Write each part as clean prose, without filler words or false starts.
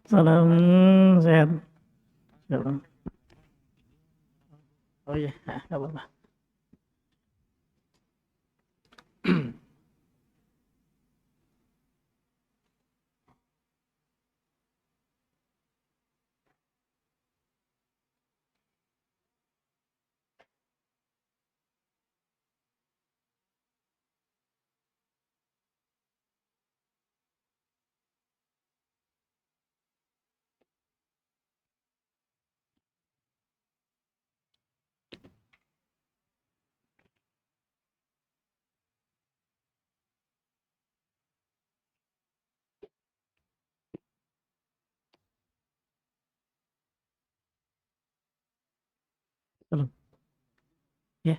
Salam sehat. Salam. Oh iya, nggak apa-apa. Salam. Ya.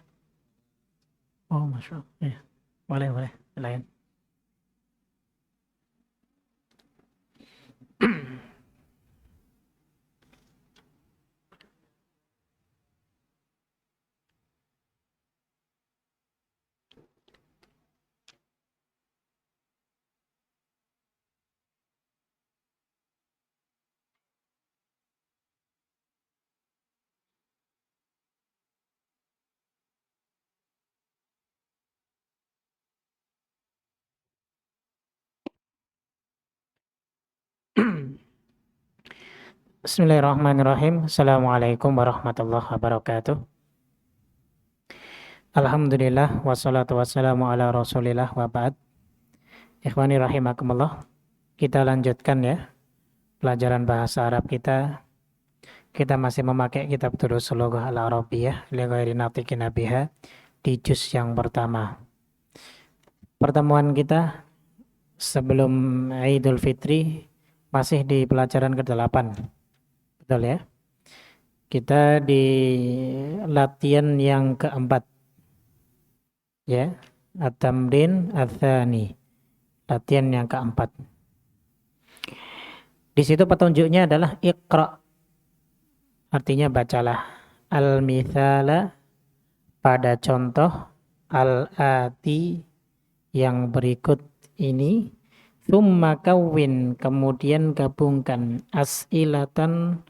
Oh, Masya Allah. Ya. Boleh, boleh. Silakan. Bismillahirrahmanirrahim. Assalamualaikum warahmatullahi wabarakatuh. Alhamdulillah wassalatu wassalamu ala Rasulillah wa ba'd. Ikhwani rahimakumullah. Kita lanjutkan ya pelajaran bahasa Arab kita. Kita masih memakai kitab Durusul Lughah Al-Arabiyyah li ghairi natiqin biha di juz yang pertama. Pertemuan kita sebelum Idul Fitri masih di pelajaran ke-8. Betul ya? Kita di latihan yang keempat. Ya, at-tamrin ats-tsani. Latihan yang keempat. Di situ petunjuknya adalah iqra. Artinya bacalah al-mithala pada contoh al-ati yang berikut ini. Tsumma kawwin, kemudian gabungkan as'ilatan,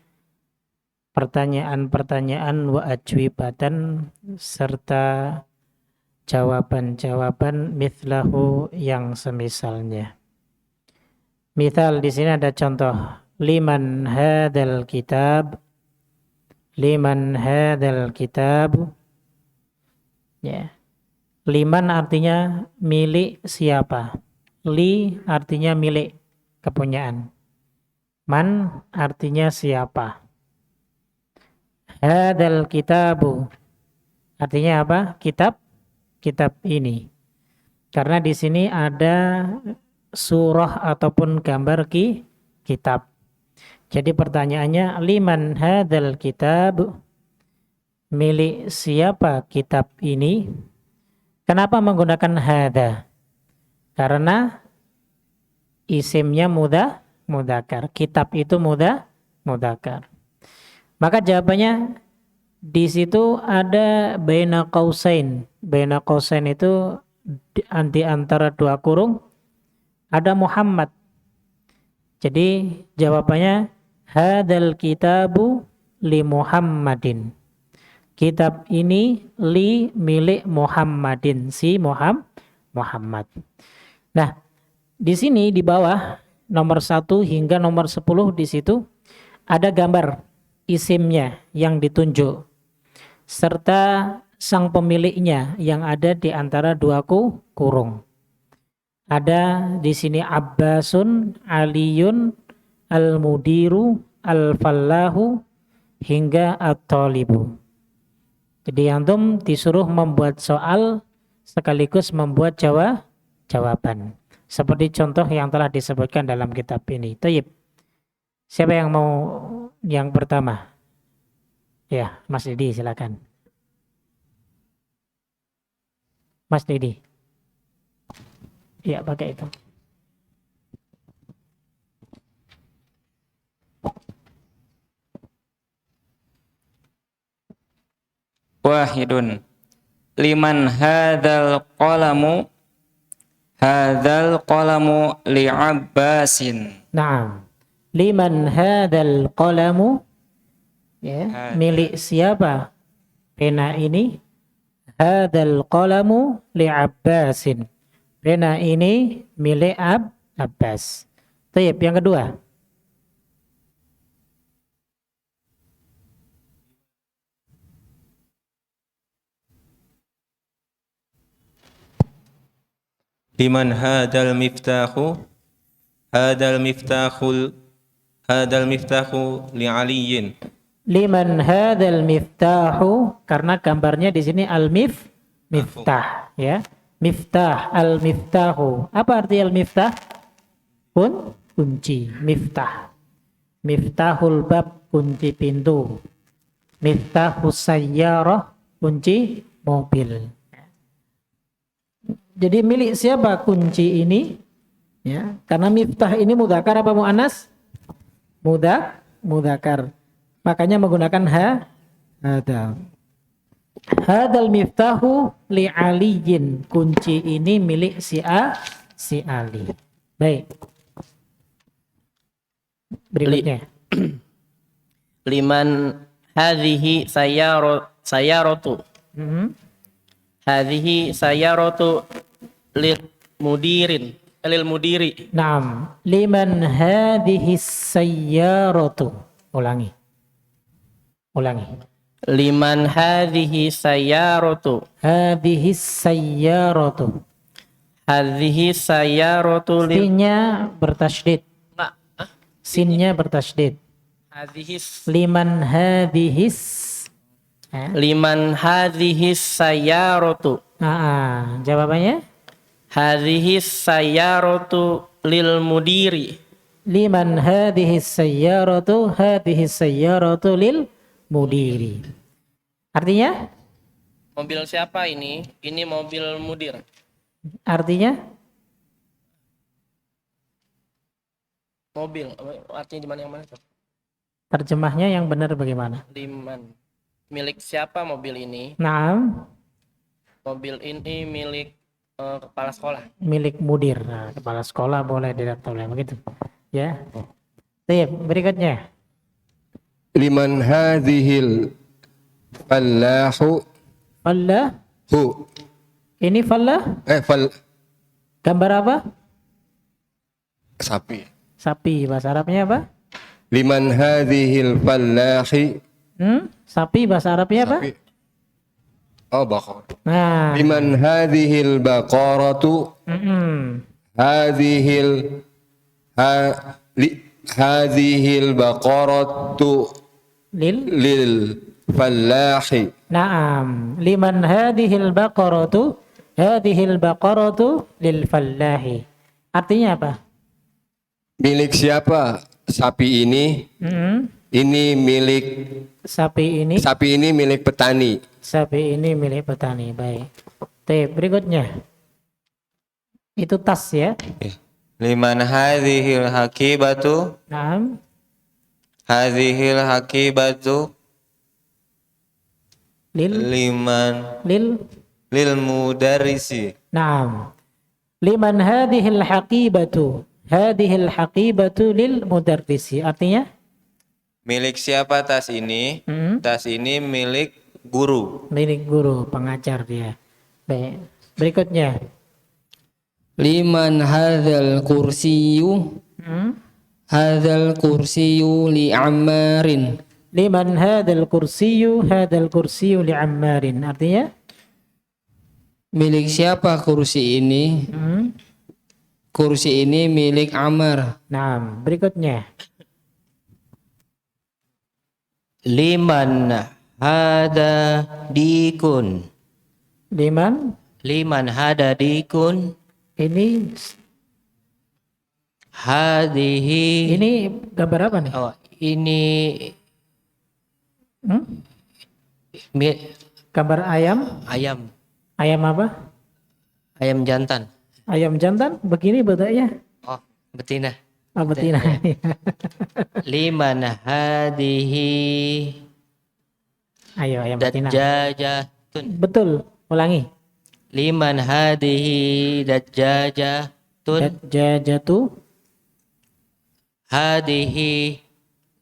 pertanyaan-pertanyaan, wa ajwibatan, serta jawaban-jawaban mithlahu yang semisalnya. Misal di sini ada contoh liman hadzal kitab, liman hadzal kitab. Ya. Liman artinya milik siapa? Li artinya milik, kepunyaan. Man artinya siapa? Hadzal kitabu artinya apa? Kitab, kitab ini. Karena di sini ada surah ataupun gambar kitab. Jadi pertanyaannya liman hadzal kitab, milik siapa kitab ini? Kenapa menggunakan hadza? Karena isimnya mudzakkar. Kitab itu mudzakkar. Maka jawabannya di situ ada baina qausain. Baina qausain itu di antara dua kurung ada Muhammad. Jadi jawabannya hadzal kitabu li Muhammadin. Kitab ini li milik Muhammadin, si Muhammad. Nah, di sini di bawah nomor 1 hingga nomor 10 di situ ada gambar isimnya yang ditunjuk serta sang pemiliknya yang ada di antara dua kurung. Ada di sini Abbasun, Aliyun, Al-Mudiru, Al-Fallahu hingga At-Talibu. Jadi antum disuruh membuat soal sekaligus membuat jawaban. Seperti contoh yang telah disebutkan dalam kitab ini. Tayyib. Siapa yang mau yang pertama? Ya, Mas Didi silakan. Mas Didi. Ya, pakai itu. Wahidun liman hadzal qalamu li Abbasin. Naam. Liman hadzal qalamu, ya, Hada. milik siapa pena ini? Hadzal qalamu li Abbasin. Pena ini milik Abbas. Baik, yang kedua. Liman hadal miftahu hadal miftahul hadal miftahu li aliyin. Liman hadzal miftahu, karena gambarnya di sini miftah, ya. Miftah, al-miftahu. Apa arti al-miftah? Kunci, miftah. Miftahul bab, kunci pintu. Miftahus sayyarah, kunci mobil. Jadi milik siapa kunci ini? Ya, karena miftah ini mudzakkar apa muannas? Mudzakkar. Makanya menggunakan hada. Hadal miftahu li aliyin. Kunci ini milik si Ali. Baik. Berikutnya. Liman hadhihi sayaratu. Hadhihi sayaratu lil mudiri. Naam. Liman hadhihi sayyaratu. Ulangi. Liman hadhihi sayaratu. Hadhihi sayyaratu. Hadhihi sayaratu lil Sinnya bertasydid. Enggak. Sinnya bertasydid. Hadhihi Liman hadhis. liman hadhihi sayaratu. Jawabannya Hadhihi sayaratu lil mudiri. liman hadhis sayyaratu lil mudiri. Artinya? Mobil siapa ini? Ini mobil mudir. Artinya? Mobil. Artinya di mana yang mana? Terjemahnya yang benar bagaimana? Liman. Milik siapa mobil ini? Naam, Mobil ini milik kepala sekolah. milik mudir. Nah, kepala sekolah boleh tidak boleh begitu. Ya. Baik, berikutnya. Liman hadhil fallahu Fallah. hu Ini fallah. fal Gambar apa? sapi. Sapi. Bahasa Arabnya apa? Liman hadhil fallahi Sapi bahasa Arabnya apa? sapi. Oh, bakar. Nah. Liman hadhil baqaratu hadhil hadhil baqaratu lil fallahi. Naam. Liman hadhil baqaratu lil fallahi. Artinya apa? Milik siapa sapi ini? Ini milik Sapi ini. sapi ini milik petani. Sapi ini milik petani. Baik. Berikutnya. Itu tas ya. Liman hadhil hakibatu. Naam. Hadhil hakibatu liman Lil. lil mudarrisi. Naam. Liman hadhil haqibatu lil mudarrisi. Artinya? Milik siapa tas ini? Tas ini milik guru. Milik guru, pengajar dia. Baik. Berikutnya. Liman hadzal kursiyu li Ammarin. Liman hadzal kursiyu li Ammarin. Artinya? Milik siapa kursi ini? Kursi ini milik Ammar. Nah, berikutnya. Liman hada dikun. Liman hada dikun. Ini Hadhihi. ini gambar apa nih? Oh, ini Gambar ayam. ayam. Ayam apa? Ayam jantan. Ayam jantan. Begini bentuknya. Oh, betina. Oh, betina. Liman hadhihi Ayo, ayam betina. dajjajatun. Betul. Ulangi. Liman hadhihi dajjajatun. Dajjajatu. Hadihi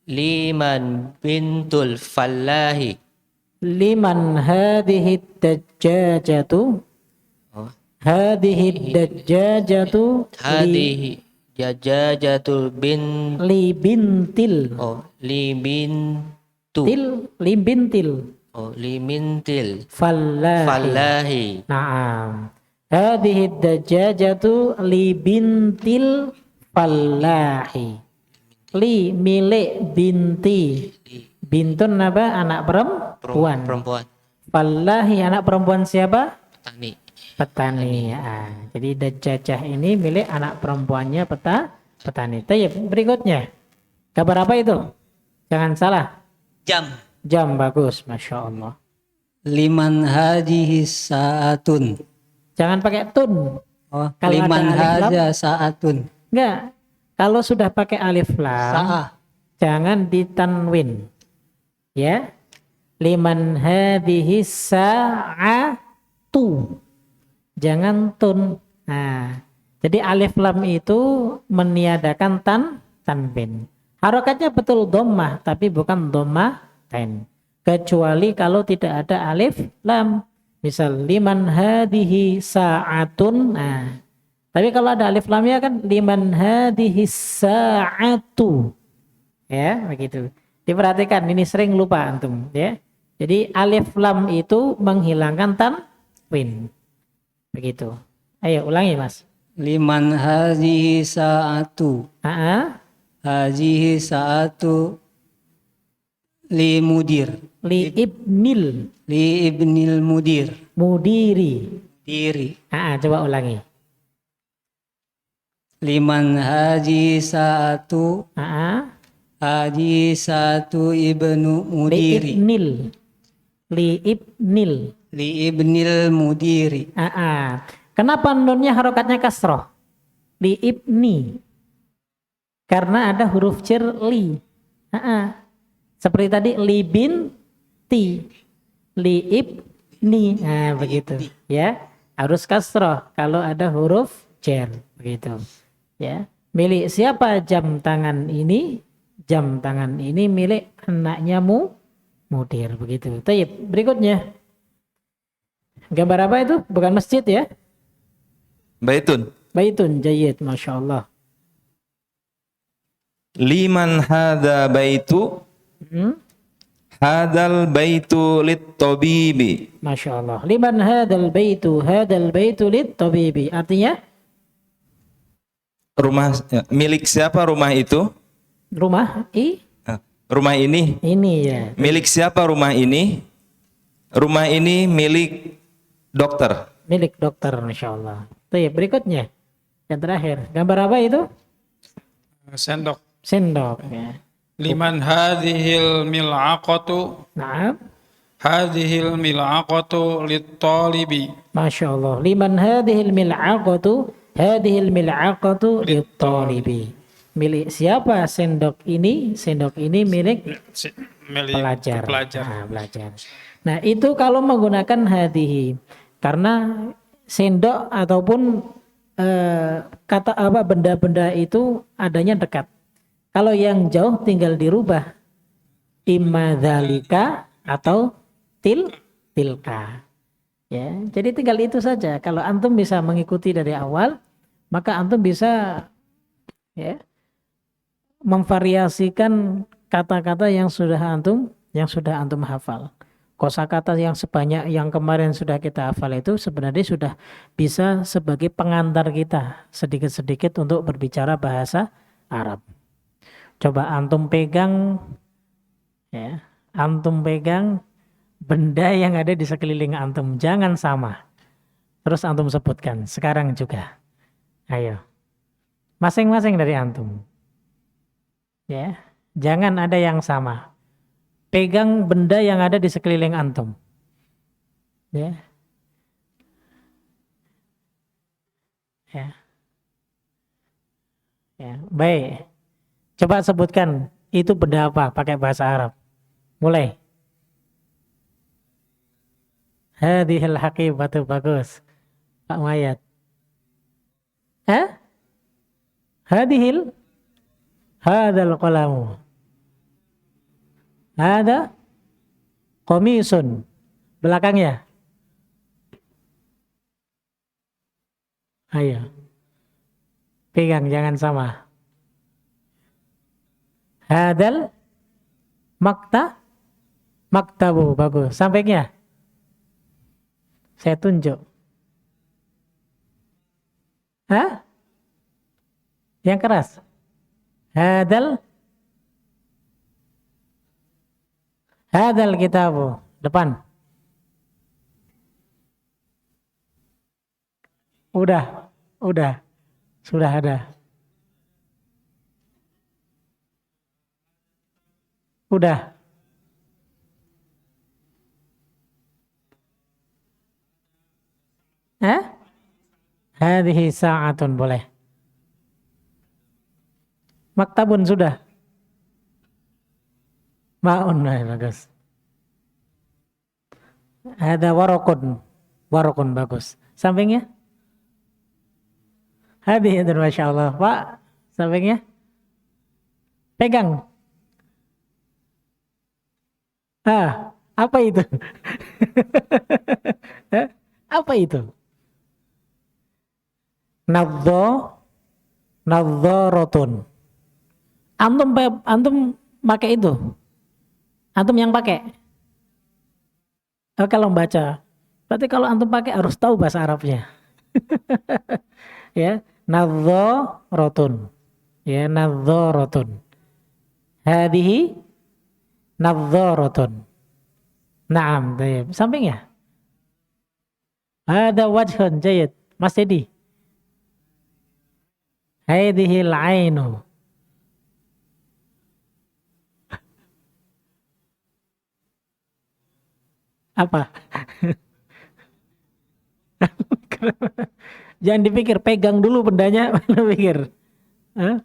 liman bintul fallahi. Liman hadhihi dajjajatu. Oh. Hadhihi dajjajatu Hadihi jajajatul bin li bintil. oh libintu Li bintil. oh limintil Fallahi. fallahi. Naam. Hadhihi dajjajatu li bintil fallahi. Li milik binti. Bintun apa? Anak perempuan. Perempuan Fallahi anak perempuan siapa? petani. Petani. Ya. Jadi dajjajah ini milik anak perempuannya petani. Tayyib, berikutnya. Kabar apa itu? Jangan salah. Jam. Jam bagus, masya Allah. Liman hadhihi sa'atun. Jangan pakai tun. Oh, Kalau liman ada alif lam? hadza sa'atun. Enggak. Kalau sudah pakai alif lam, Sa'ah. jangan ditanwin. Ya. Liman hadhihi sa'atu. Jangan tun. Nah, jadi alif lam itu meniadakan tanwin. Harokatnya betul dhammah, tapi bukan dhammah ten. Kecuali kalau tidak ada alif lam. Misal liman hadhihi sa'atun. Nah, tapi kalau ada alif lamnya kan liman hadhihi sa'atu. Ya, begitu. Diperhatikan, ini sering lupa antum, ya. Jadi alif lam itu menghilangkan tanwin. Begitu. Ayo ulangi, Mas. Liman hadhihi sa'atu. Hadhihi sa'atu li mudir. Li ibnil Li ibnil mudir. mudiri. Diri. Coba ulangi. Liman hadhihi sa'atu. Hadhihi sa'atu ibnu Li mudiri. ibnil. Li ibnil. Li ibnil mudiri. Kenapa nunnya harokatnya kasroh? Li ibni. Karena ada huruf jar li. Seperti tadi li binti. Li ibni. Nah, begitu. Ya. Harus kasroh kalau ada huruf jar. Begitu. Ya. Milik siapa jam tangan ini? Jam tangan ini milik anaknya mudir. Begitu. Tayyib. Berikutnya. Gambar apa itu? Bukan masjid ya? Baitun. Baitun jayyid, masya Allah. Liman hadza baitu. Hadal baitu lit tabibi. Masya Allah. Liman hadal baitu lit tabibi. Artinya? Rumah milik siapa rumah itu? Rumah Rumah ini. ini ya. Milik siapa rumah ini? Rumah ini milik dokter. Milik dokter, masya Allah. Tuh, berikutnya. Yang terakhir. Gambar apa itu? Sendok. Sendok. Ya. Liman hadhil mil'aqatu. Nah. Hadhil mil'aqatu lit-talibi. Masya Allah. Liman hadhil mil'aqatu. Hadhil mil'aqatu lit-talibi. Milik siapa sendok ini? Sendok ini milik pelajar. Pelajar. Nah, itu kalau menggunakan hadhihi. Karena sendok ataupun kata apa benda-benda itu adanya dekat. Kalau yang jauh tinggal dirubah imma dzalika atau tilka. Ya, jadi tinggal itu saja. Kalau antum bisa mengikuti dari awal, maka antum bisa ya memvariasikan kata-kata yang sudah antum hafal. Kosakata yang sebanyak yang kemarin sudah kita hafal itu sebenarnya sudah bisa sebagai pengantar kita sedikit-sedikit untuk berbicara bahasa Arab. Coba antum pegang ya, antum pegang benda yang ada di sekeliling antum, jangan sama. Terus antum sebutkan sekarang juga. Ayo. Masing-masing dari antum. Ya, jangan ada yang sama. Pegang benda yang ada di sekeliling antum. Ya. Ya. Ya, baik. Coba sebutkan itu benda apa pakai bahasa Arab. Mulai. Hadhil haqibatu, bagus. Pak Mayat. Hadhil Hadal qalamu. Hada qamisun. Belakangnya. Ayo. Pegang, jangan sama. Hadal maktabu. Bagus. Sampingnya. Saya tunjuk. Hah? Yang keras. Hadal kitabu. Depan. Udah. Sudah ada. Udah. Hah? Hadhihi sa'atun boleh. Maktabun sudah. Ma'un bagus. Ada warokun bagus. Sampingnya? Hadhihi dan masya Allah. Pak, sampingnya? Pegang. Apa itu? Apa itu? Nadzaratun. Antum pakai itu. Antum yang pakai. Kalau baca. Berarti kalau antum pakai harus tahu bahasa Arabnya. Ya, nadzaratun. Ya, nadzaratun. Hadhihi nadzaratun. Naam, baik. Sampingnya. Ada wajhun jayyid. Mas Dedi. Hadhil ainu. Apa? Jangan dipikir, pegang dulu bendanya, baru pikir. Hah?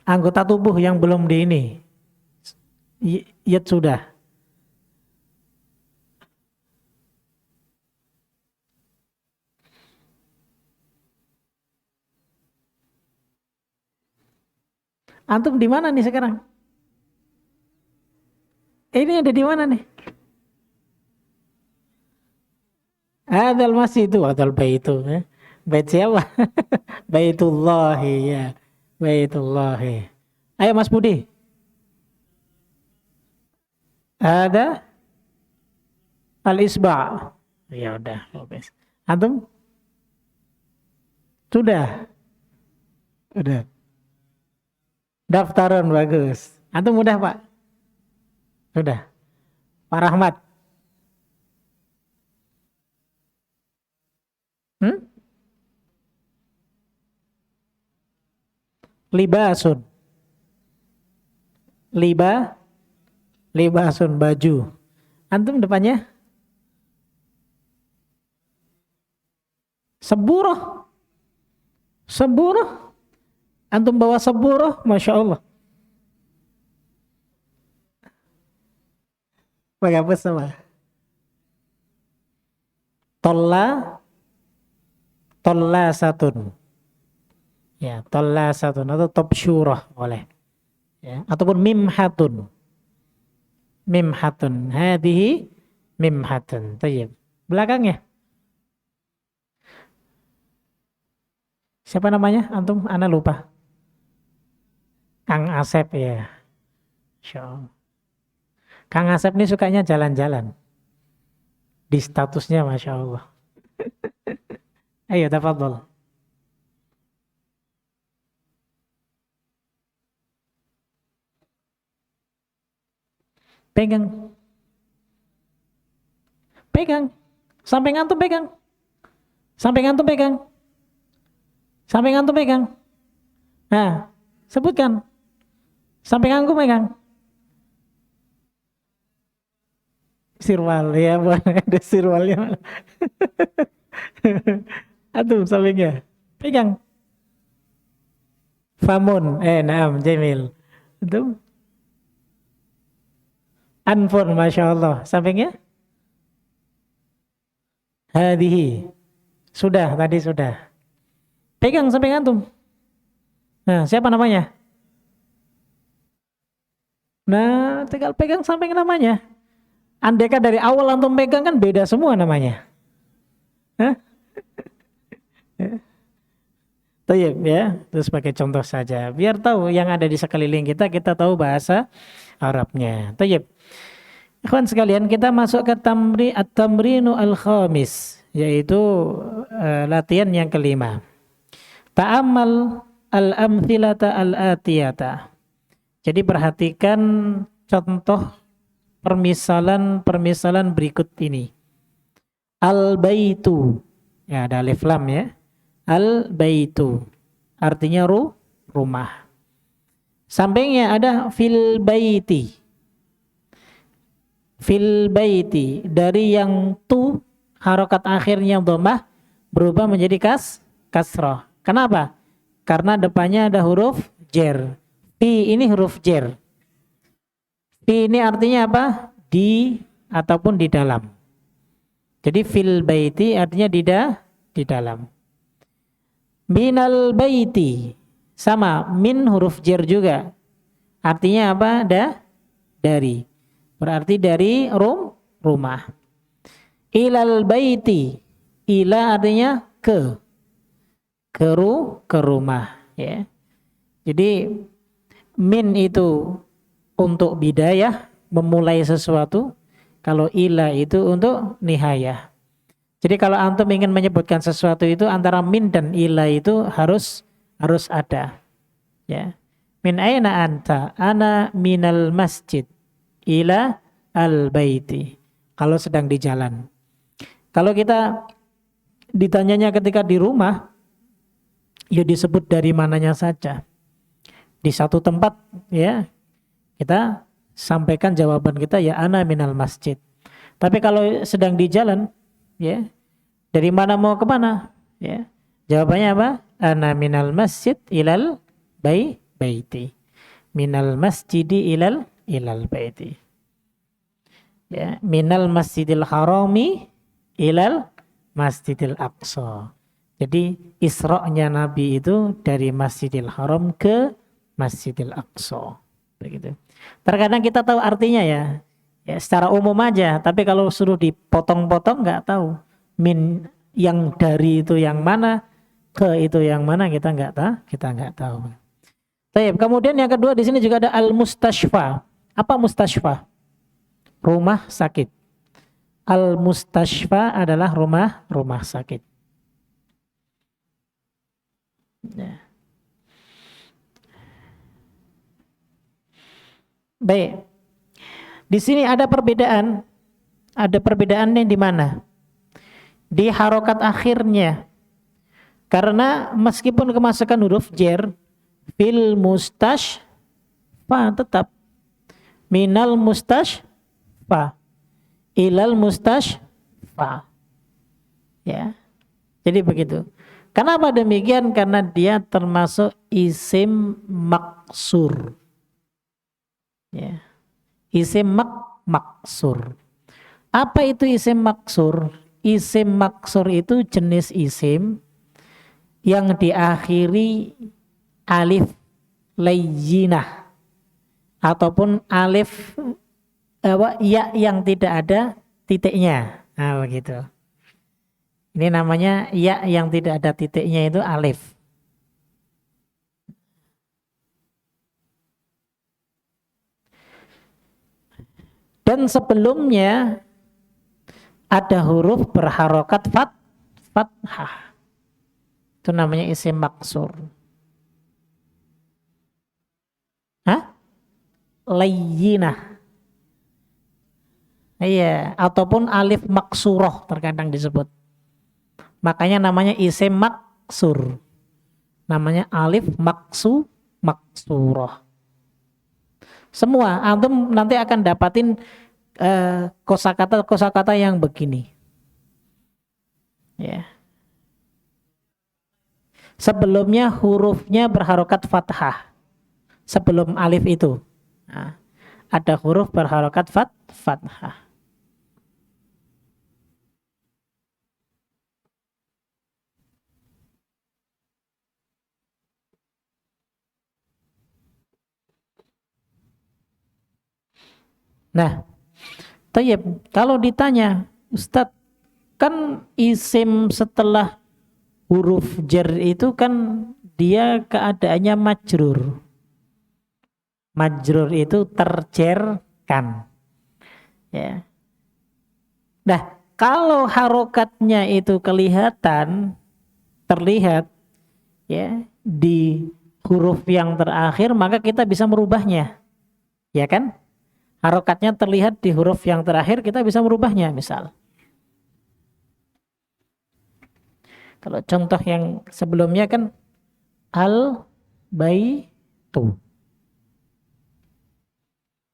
Anggota tubuh yang belum di ini. Yat sudah. Antum di mana nih sekarang? Ini ada di mana nih? Adal masih itu, adal baitu. Bait siapa? Baitullahi ya. Baitullahi. Ayo Mas Budi. Ada al-isba'. Ya udah, oke. Antum? Sudah. Udah. Daftaran bagus. Antum mudah Pak? Sudah. Pak Rahmat. Libasun. Libasun baju. Antum depannya? Seburoh. Antum bawa seburoh, masya Allah. Pakai apa sama? Tolla satun. Ya, tolla satun atau tobsyurah boleh. Ya, ataupun mimhatun. Hadhihi mimhatun. Tayyib. Belakangnya. Siapa namanya? Antum? Ana lupa. Kang Asep ya. Insyaallah. Kang Asep ini sukanya jalan-jalan. Di statusnya masya Allah. Ayo tafadhol. Pegang. Samping antum pegang. Nah, sebutkan. Samping antum pegang. Sirwal ya, ada sirwalnya. Antum sampingnya. Pegang. Famun, naam, jamil. Antum. Anfun, masya Allah. Sampingnya. Hadhihi. Sudah, tadi sudah. Pegang sampai antum. Nah, siapa namanya? Nah, tinggal pegang sampai namanya. Andaikan dari awal antum pegang kan beda semua namanya. Hah? Tayyib ya, itu sebagai contoh saja. Biar tahu yang ada di sekeliling kita, kita tahu bahasa Arabnya. Tayyib. Ikhwan sekalian, kita masuk ke at-tamrinu al-khamis, yaitu latihan yang kelima. Ta'ammal al-amthilata al-atiyata. Jadi perhatikan contoh permisalan berikut ini. Al-baitu. Ya, ada alif lam ya. Al-baitu. Artinya rumah. Sampingnya ada fil baiti. Fil baiti. Dari yang tu, harokat akhirnya dhammah berubah menjadi kasrah. Kenapa? Karena depannya ada huruf jer. Fi ini huruf jer. Fi ini artinya apa? Di ataupun di dalam. Jadi fil baiti artinya di dalam. Minal baiti sama min huruf jer juga. Artinya apa? Dari. Berarti dari rumah. Ilal baiti. Ila artinya ke rumah ya. Jadi min itu untuk bidayah, memulai sesuatu. Kalau ila itu untuk nihayah. Jadi kalau antum ingin menyebutkan sesuatu itu antara min dan ila itu harus ada. Ya. Min aina anta? Ana minal masjid ila al baiti. Kalau sedang di jalan. Kalau kita ditanyanya ketika di rumah, ya disebut dari mananya saja. Di satu tempat ya kita sampaikan jawaban kita ya ana minal masjid. Tapi kalau sedang di jalan ya, dari mana mau ke mana? Ya. Jawabannya apa? Ana minal masjid ilal baiti. Minal masjidi ilal baiti. Ya, minal masjidil harami ilal masjidil aqsa. Jadi Isra-nya Nabi itu dari Masjidil Haram ke Masjidil Aqsa. Begitu. Terkadang kita tahu artinya ya. Ya, secara umum aja, tapi kalau suruh dipotong-potong nggak tahu. Min yang dari itu yang mana, ke itu yang mana kita nggak tahu. Baik, kemudian yang kedua di sini juga ada al-mustashfa. Apa mustashfa? Rumah sakit. Al-mustashfa adalah rumah sakit. Ya. Baik. Di sini ada perbedaan. Ada perbedaannya di mana? Di harokat akhirnya. Karena meskipun kemasukan huruf jer, fil mustashfa tetap minal mustashfa ilal mustashfa. Ya. Jadi begitu. Kenapa demikian? Karena dia termasuk isim maksur. Ya. Isim maksur. Apa itu isim maksur? Isim maksur itu jenis isim yang diakhiri alif layyinah ataupun alif ya yang tidak ada titiknya. Nah, begitu. Ini namanya ya yang tidak ada titiknya itu alif. Dan sebelumnya ada huruf berharokat fathah. Itu namanya isim maksur. Hah? Layyinah. Iya, ataupun alif maksuroh terkadang disebut. Makanya namanya isim maksur. Namanya alif maksuroh. Semua antum nanti akan dapatin kosakata yang begini. Ya. Sebelumnya hurufnya berharokat fathah. Sebelum alif itu. Nah, ada huruf berharokat fathah. Nah, tayyib, kalau ditanya, Ustadz, kan isim setelah huruf jar itu kan dia keadaannya majrur. Majrur itu terjerkan. Ya. Nah, kalau harokatnya itu terlihat ya di huruf yang terakhir, maka kita bisa merubahnya. Ya kan? Harokatnya terlihat di huruf yang terakhir, kita bisa merubahnya. Misal, kalau contoh yang sebelumnya kan al-baitu.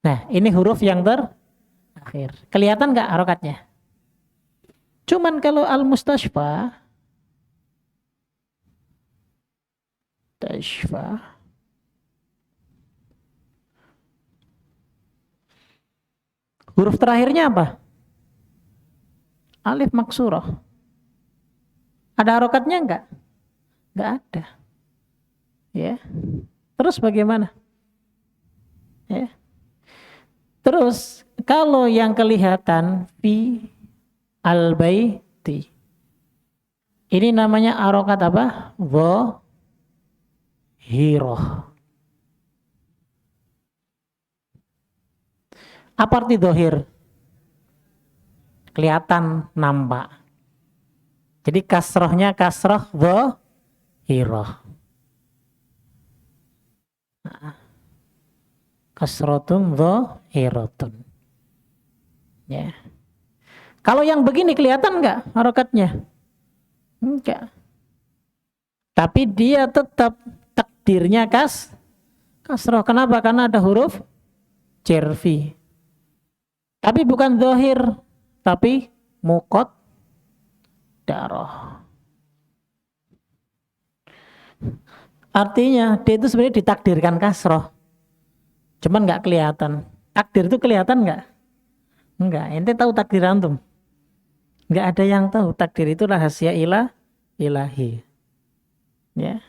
Nah, ini huruf yang terakhir. Kelihatan nggak harokatnya? Cuman kalau al-mustashfa, huruf terakhirnya apa? Alif maksurah. Ada harokatnya enggak? Enggak ada. Ya. Terus bagaimana? Ya. Terus kalau yang kelihatan fi al-baiti, ini namanya harokat apa? Dhahirah. Apa arti dhahir? Kelihatan, nampak. Jadi kasrohnya kasroh dhahirah. Kasrotun dhahiratun. Ya. Kalau yang begini kelihatan enggak harokatnya? Enggak. Tapi dia tetap takdirnya kasroh. Kenapa? Karena ada huruf jerfi. Tapi bukan dhahir, tapi muqaddarah. Artinya dia itu sebenarnya ditakdirkan kasroh, cuman nggak kelihatan. Takdir itu kelihatan nggak? Enggak. Ente tahu takdir antum? Nggak ada yang tahu. Takdir itu rahasia ilahi. Ya.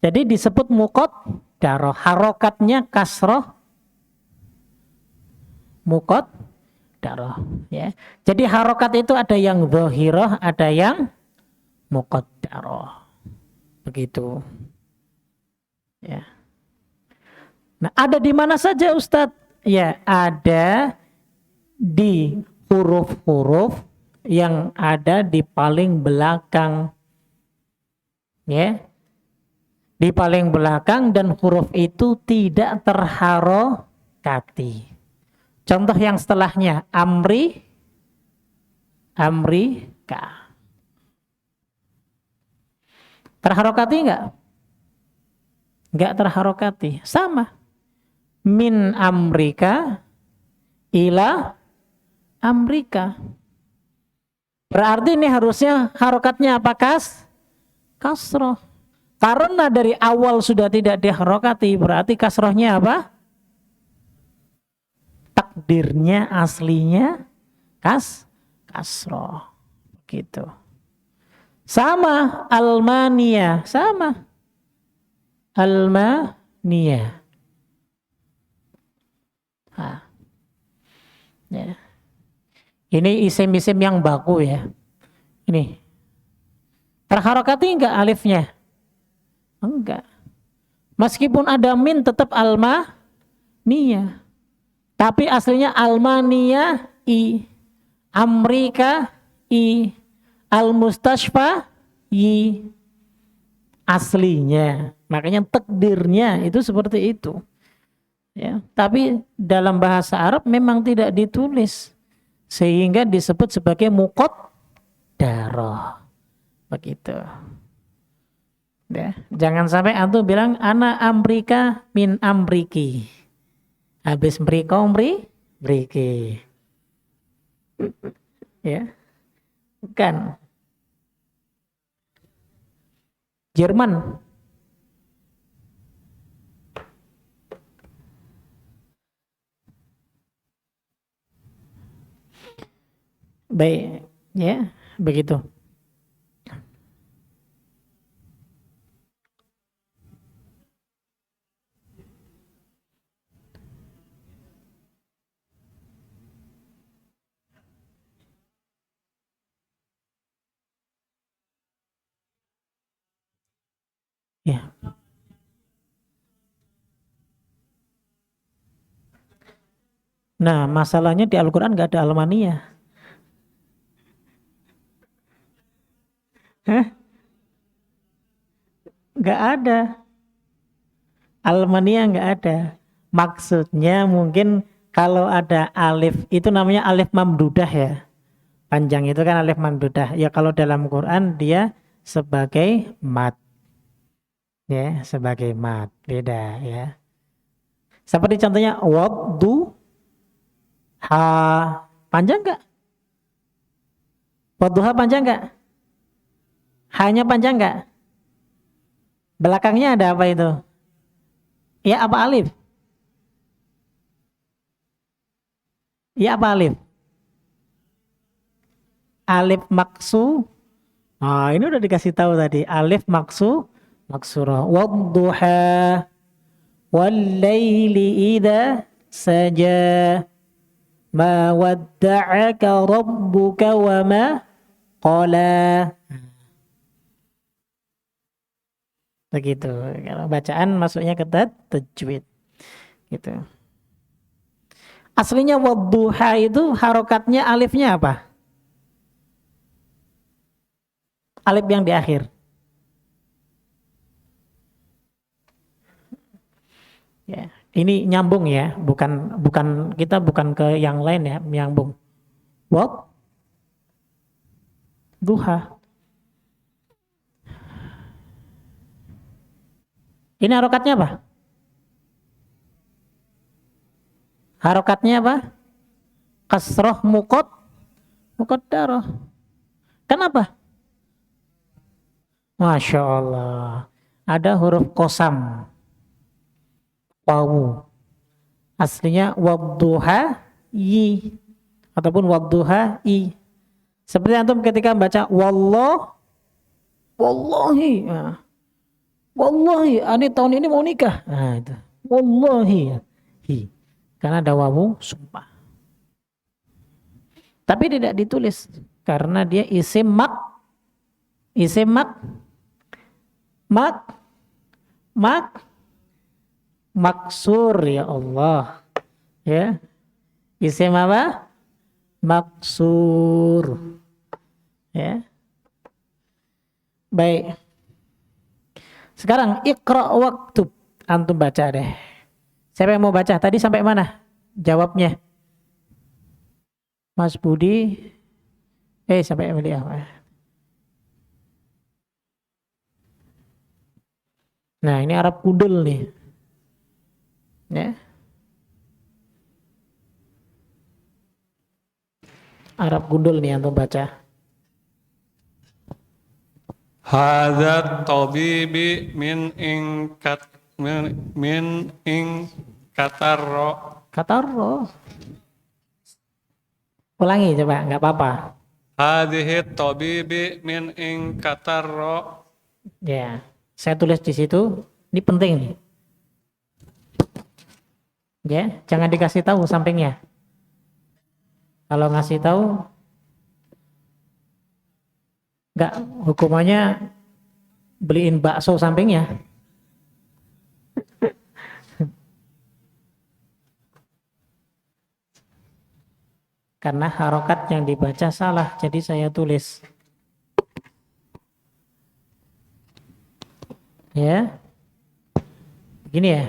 Jadi disebut muqaddarah. Harokatnya kasroh, muqaddarah. Ya. Jadi harokat itu ada yang dhahirah, ada yang muqaddarah. Begitu. Ya. Nah, ada di mana saja Ustadz? Ya, ada di huruf-huruf yang ada di paling belakang. Ya. Di paling belakang dan huruf itu tidak terharokati. Contoh yang setelahnya, amrika. Terharokati enggak? Enggak terharokati. Sama. Min amrika ila amrika. Berarti ini harusnya harokatnya apa? Kasroh. Karena dari awal sudah tidak diharokati, berarti kasrohnya apa? Takdirnya aslinya kasroh. Gitu. Sama Almania, sama Almania. Nah, ya. Ini isim-isim yang baku ya. Ini terharokati enggak alifnya? Enggak. Meskipun ada min tetap Almania. Tapi aslinya Almania i, Amrika i, Al-Mustashfa i, aslinya. Makanya takdirnya itu seperti itu. Ya, tapi dalam bahasa Arab memang tidak ditulis sehingga disebut sebagai muqaddarah. Begitu. Ya, jangan sampai antum bilang ana amrika min amriki. Habis mriko mriki. Ya. Bukan. Jerman. Baik, ya, begitu. Ya. Nah, masalahnya di Al-Quran nggak ada Almaniyah. Hah? Nggak ada. Almaniyah nggak ada. Maksudnya mungkin kalau ada alif, itu namanya alif mamdudah ya. Panjang itu kan alif mamdudah. Ya kalau dalam Quran dia sebagai mad. Ya, sebagai mad. Beda ya. Seperti contohnya waddu ha, panjang nggak? Wadduha panjang nggak? Hanya panjang nggak? Belakangnya ada apa itu? Ya apa alif? Ya apa alif? Alif maksu. Ah, ini udah dikasih tahu tadi. Alif maksurah. Wadduha wal-laili idza saja. Ma wadda'aka rabbuka wa ma qala. Begitu. Kalau bacaan masuknya ke tajwid. Gitu. Aslinya wadduha itu harokatnya alifnya apa? Alif yang di akhir. Ya, ini nyambung ya, bukan kita bukan ke yang lain ya, nyambung. Duha. Ini harokatnya apa? Harokatnya apa? Kasroh muqaddarah. Kenapa? Masya Allah. Ada huruf qasam. Wawu. Aslinya wadduha yi ataupun wadduha i. Seperti antum ketika baca wallahi. Nah. Wallahi, ani tahun ini mau nikah. Nah, itu. Wallahi. Hi. Karena ada wawu sumpah. Tapi tidak ditulis karena dia isim maksur ya Allah. Ya. Isim apa? Maksur. Ya. Baik. Sekarang iqra waktub, antum baca deh. Siapa yang mau baca? Tadi sampai mana? Jawabnya. Mas Budi. Sampai Emilia. Nah, ini Arab Kudul nih. Ya. Arab Gundul nih antum baca. Hadza tabibi min Katarro. Ulangi coba, nggak apa-apa. Hadhihi tabibi min katarro. Ya, saya tulis di situ. Ini penting nih. Ya, jangan dikasih tahu sampingnya. Kalau ngasih tahu, nggak, hukumannya beliin bakso sampingnya. Karena harokat yang dibaca salah, jadi saya tulis. Ya, begini ya.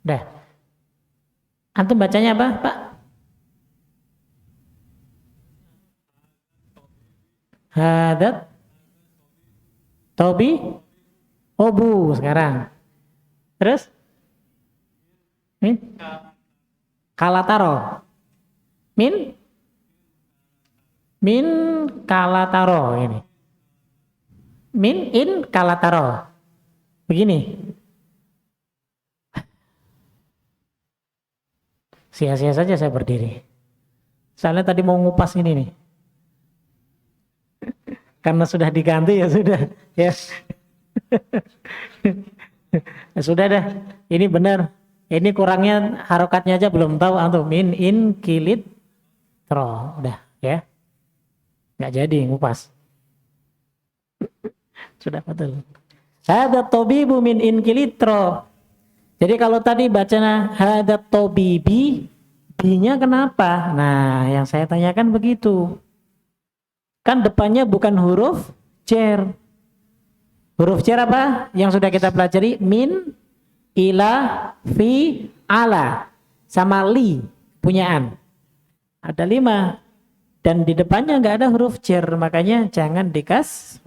Dah. Antum bacanya apa, Pak? Hadat Tobi Obu sekarang. Terus? Min Kalataro. Min Kalataro ini. Min in Kalataro. Begini. Sia-sia saja saya berdiri. Soalnya tadi mau ngupas ini nih. Karena sudah diganti ya sudah. Ya. Ya sudah dah. Ini benar. Ini kurangnya harokatnya aja belum tahu antum. Min in kilit Tro, udah ya. Nggak jadi ngupas. Sudah betul. Hada tobibu min inkilitro. Jadi kalau tadi bacanya hada tobibi, B-nya kenapa? Nah, yang saya tanyakan begitu. Kan depannya bukan huruf cer. Huruf cer apa? Yang sudah kita pelajari, min, ila, fi, ala, sama li, punyaan. Ada 5. Dan di depannya nggak ada huruf cer, makanya jangan dikas.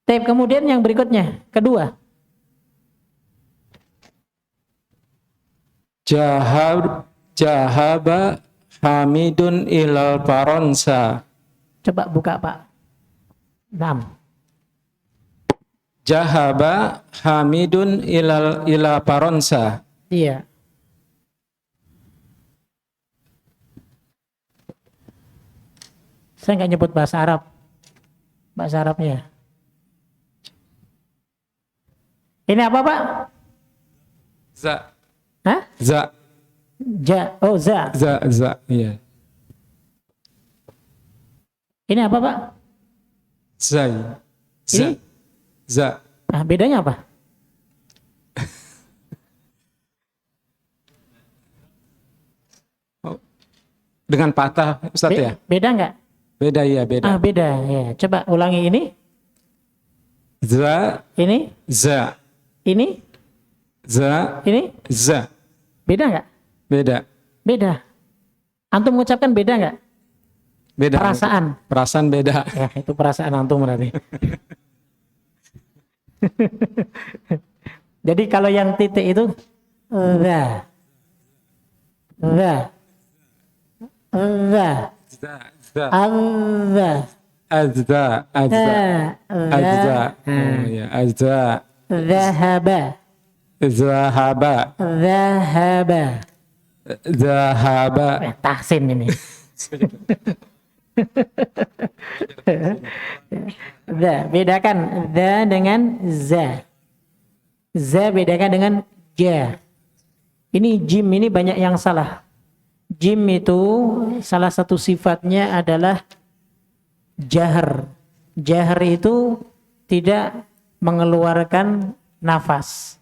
Tape kemudian yang berikutnya, kedua. Jahaba Hamidun ilal Faransa. Coba buka Pak. 6. Jahaba Hamidun ila Faransa. Iya. Saya nggak nyebut bahasa Arab. Bahasa Arabnya. Ini apa Pak? Za. Hah? Za. Ja. Oh, za. Za. Iya. Ini apa Pak? Zai. Ini? Za. Nah, bedanya apa? Dengan patah, Ustaz ya? Beda nggak? Beda ya, beda. Ah, beda. Ya. Coba ulangi ini. Za. Ini. Za. Ini. Za. Ini. Za. Beda nggak? Beda. Beda. Antum mengucapkan beda nggak? Beda. Perasaan. Perasaan beda. Ya, itu perasaan antum berarti. Jadi kalau yang titik itu za. Za. Allah. Azza. Oh ya, azza. Zahaba. Tahsin ini. Bedakan za dengan za. Za bedakan dengan ja. Ini jim ini banyak yang salah. Jim itu salah satu sifatnya adalah jahar. Jahar itu tidak mengeluarkan nafas.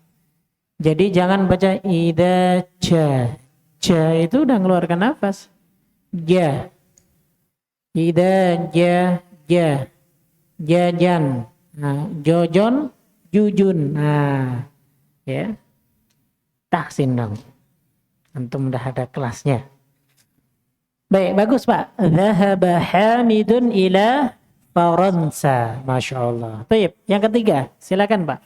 Jadi jangan baca ida ja. Ja itu udah mengeluarkan nafas. Ja. Ida ja. Jajan. Nah, jojon, jujun. Nah, ya. Tahsin dong. Antum udah ada kelasnya. Baik, bagus Pak. Dhahaba Hamidun ila Faransa. Masya Allah. Baik, yang ketiga. Silakan Pak.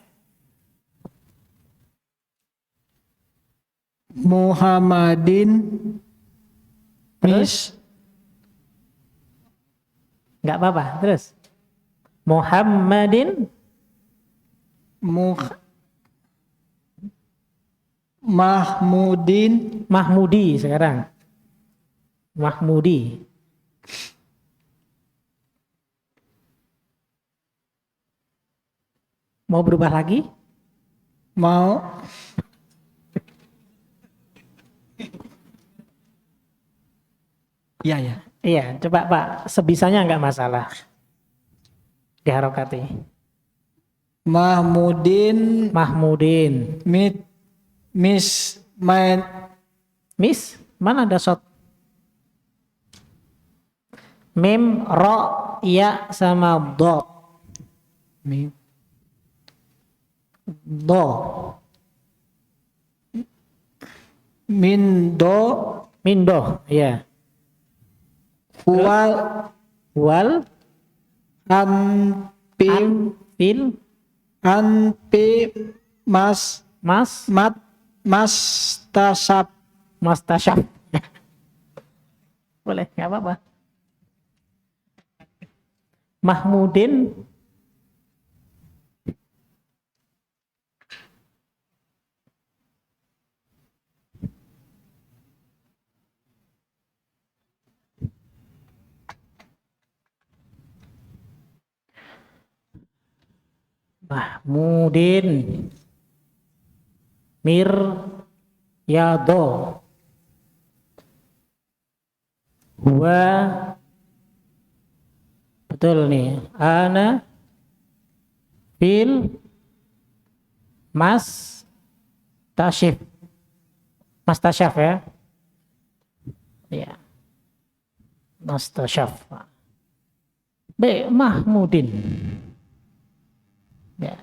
Muhammadin Terus? Nggak apa-apa. Terus. Muhammadin Mahmudi sekarang. Mahmudi. Mau berubah lagi? Mau. Iya ya. Iya, coba Pak. Sebisanya nggak masalah. Diharokati. Mahmudin. Miss. Mana ada shot? Mim, ro, ya sama do. Mim. Do. Mindo, ya. Wal. Anpi. Mastasab. Boleh, nggak apa-apa. Mahmudin. Miryado. Huwa, betul nih, ana fil mas tasyif, mas tasyaf ya, ya, mas tasyaf. B Mahmudin, ya.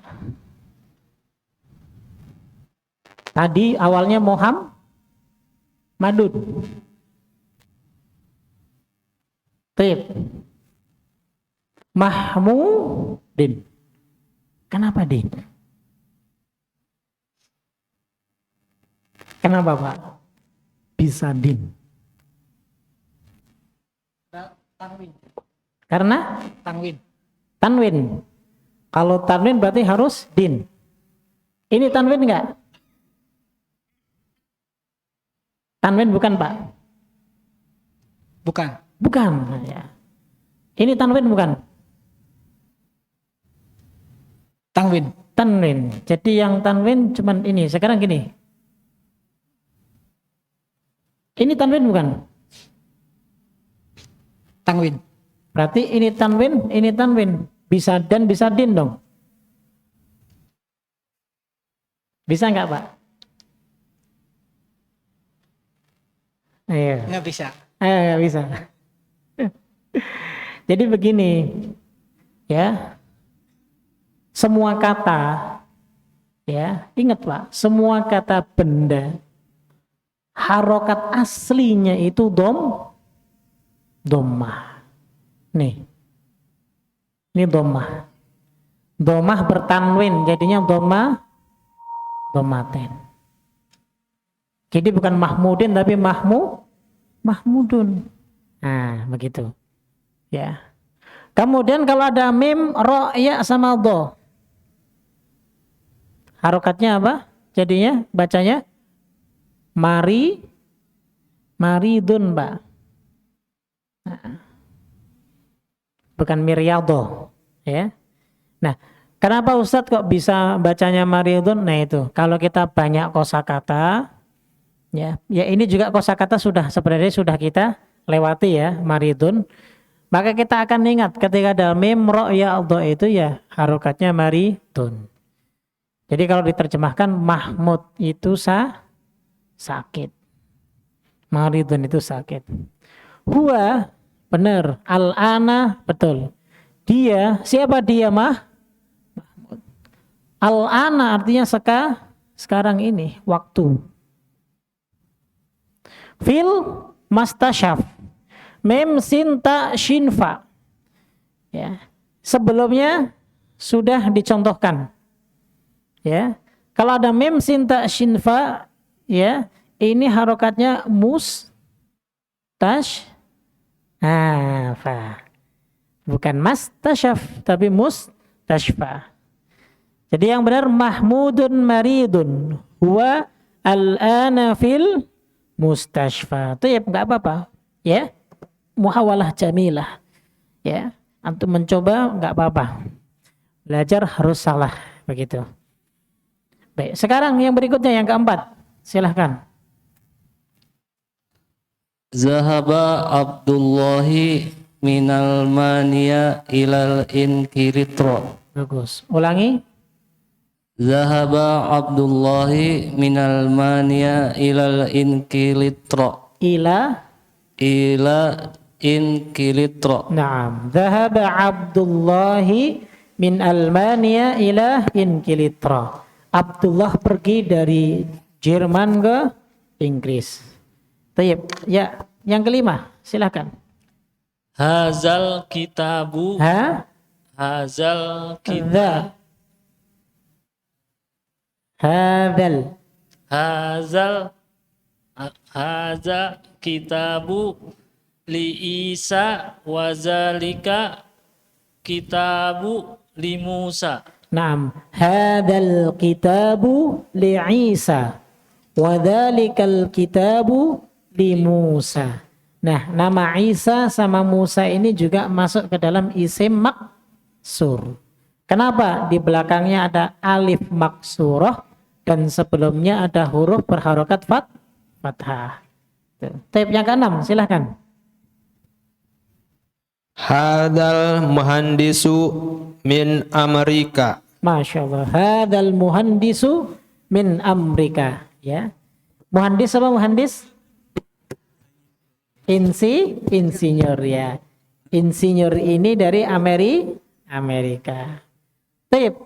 Tadi awalnya Madud. Tip. Mahmudin. Kenapa din? Kenapa Pak? Bisa din? Karena tanwin. Kalau tanwin berarti harus din. Ini tanwin enggak? Tanwin bukan Pak? Bukan. Ya. Ini tanwin bukan? Tanwin. Jadi yang tanwin cuman ini. Sekarang gini. Ini tanwin bukan? Berarti ini tanwin. Bisa dan bisa din dong. Bisa enggak Pak? Ayo. Nggak bisa. Nggak bisa. Jadi begini, ya, semua kata, ya, ingat Pak, semua kata benda, harokat aslinya itu dhammah. Nih, ini dhammah. Dhammah bertanwin, jadinya dhammaten. Jadi bukan Mahmudin tapi Mahmudun. Nah, begitu. Ya. Kemudian kalau ada mim, ro, ya sama do. Harokatnya apa? Jadinya bacanya maridun, Mbak. Nah, bukan miryado, ya. Nah, kenapa Ustadz kok bisa bacanya maridun? Nah, itu kalau kita banyak kosakata, ya ini juga kosakata sebenarnya sudah kita lewati ya, maridun. Maka kita akan ingat ketika ada mim, ro, ya, do itu ya harokatnya maridun. Jadi kalau diterjemahkan Mahmud itu sakit. Maridun itu sakit. Huwa benar, al-ana betul. Dia, siapa dia Mahmud? Al-ana artinya sekarang ini, waktu. Fil mastasyaf. Mem sin ta shin fa. Ya. Sebelumnya sudah dicontohkan. Ya. Kalau ada mem sin ta shin fa, ya, ini harokatnya fa. Bukan mastasyaf tapi mustashfa. Jadi yang benar Mahmudun maridun. Huwa al-ana fil mustashfa. Itu ya enggak apa-apa. Ya. Muhawalah jamilah, ya, antum mencoba nggak apa-apa, belajar harus salah, begitu. Baik, sekarang yang berikutnya yang keempat, silahkan. Zahaba Abdullahi minal mania ilal inkiritra. Bagus, ulangi. Zahaba Abdullahi minal mania ilal inkiritra. Ila inkilitra. Naam, dhahaba Abdullahi min Almania ila Inkilitra. Abdullah pergi dari Jerman ke Inggris. Tayyib, ya, yang kelima, silakan. Hazal kitabu. Hazal kitab. Haza kitabu li Isa wazalika kitabu li Musa. Naam, hadzal kitabu li Isa wadzalikal kitabu li Musa. Nah, nama Isa sama Musa ini juga masuk ke dalam isim maksur. Kenapa? Di belakangnya ada alif maksurah dan sebelumnya ada huruf berharokat fathah. Taib yang keenam, silahkan. Hadal muhandisu min Amerika. Masya Allah. Hadal muhandisu min Amrika. Ya. Muhandis apa muhandis? Insinyur ya. Insinyur ini dari Amerika. Baik.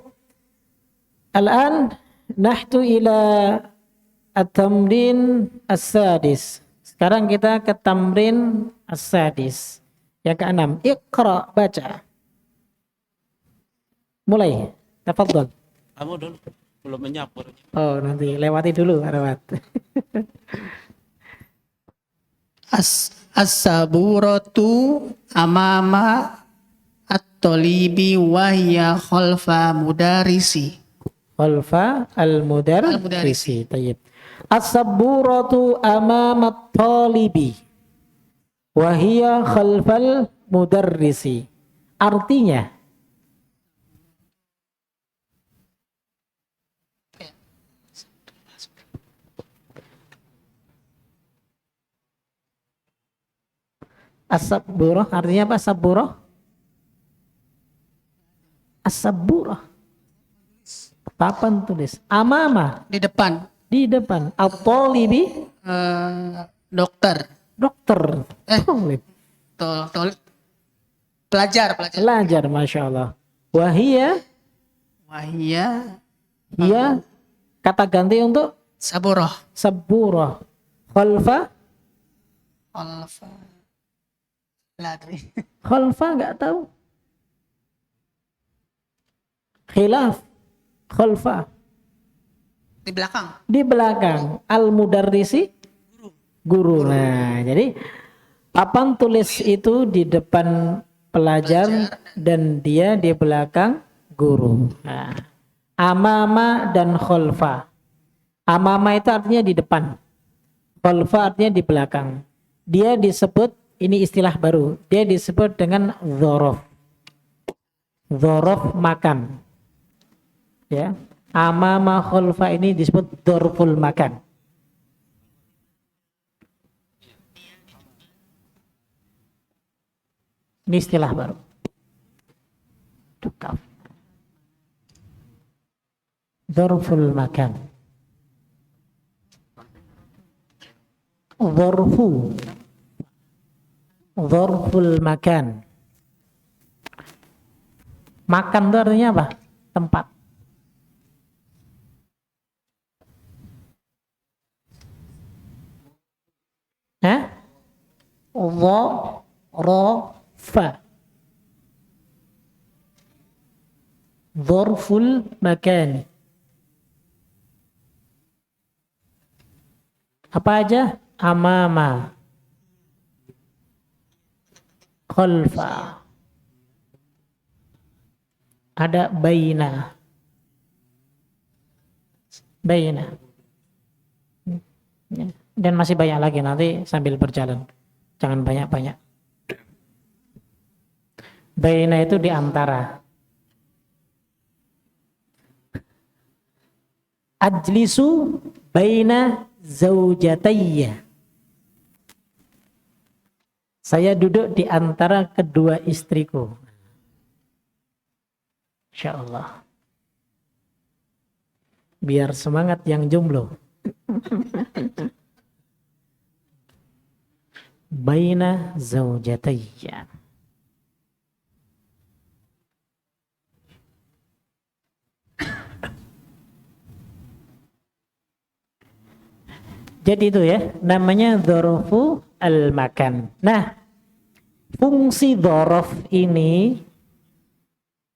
Al-an nahtu ila at-tamrin as-sadis. Sekarang kita ke tamrin as-sadis. Yang keenam, Iqra, baca. Mulai. Tafadhol. Kamu dulu belum menyapu. Oh, nanti lewati dulu, lewat. As-saburatu amama at-talibi wa hiya khalfa mudarisi. Khalfa al-mudarrisi. Tayyib. As-saburatu amama at-talibi wa hiya khalfal mudarrisi. Artinya as-saburah artinya apa? Saburah? As-saburah. Papan tulis. Amama. Di depan. Di depan. At-talibi. Dokter. Dokter. Talib. Pelajar. Pelajar, Masya Allah. Wahia. Ia kata ganti untuk saburah. Saburah. Khalfa. Khalfa enggak tahu. Khilaf. Khalfa. Di belakang. Di belakang. Al-mudarrisi. Guru. Nah, jadi papan tulis itu di depan pelajar dan dia di belakang guru. Nah, amama dan khalfa. Amama itu artinya di depan. Khalfa artinya di belakang. Dia disebut, ini istilah baru, dia disebut dengan dzaraf. Dzaraf makan. Ya. Amama khalfa ini disebut dzarful makan. Ini istilah baru. Tukaf. Dzarful makan. Dzarful makan. Makan itu artinya apa? Tempat. Hah? Dzarfa. Dzarful makan. Apa aja? Amama, khalfa, ada baina. Dan masih banyak lagi, nanti sambil berjalan, jangan banyak-banyak. Baina itu di antara. Ajlisu baina zaujatayya. Saya duduk di antara kedua istriku. Insya Allah. Biar semangat yang jomblo. Baina zaujatayya. Jadi itu ya, namanya dzarfu al-makan. Nah, fungsi dzaraf ini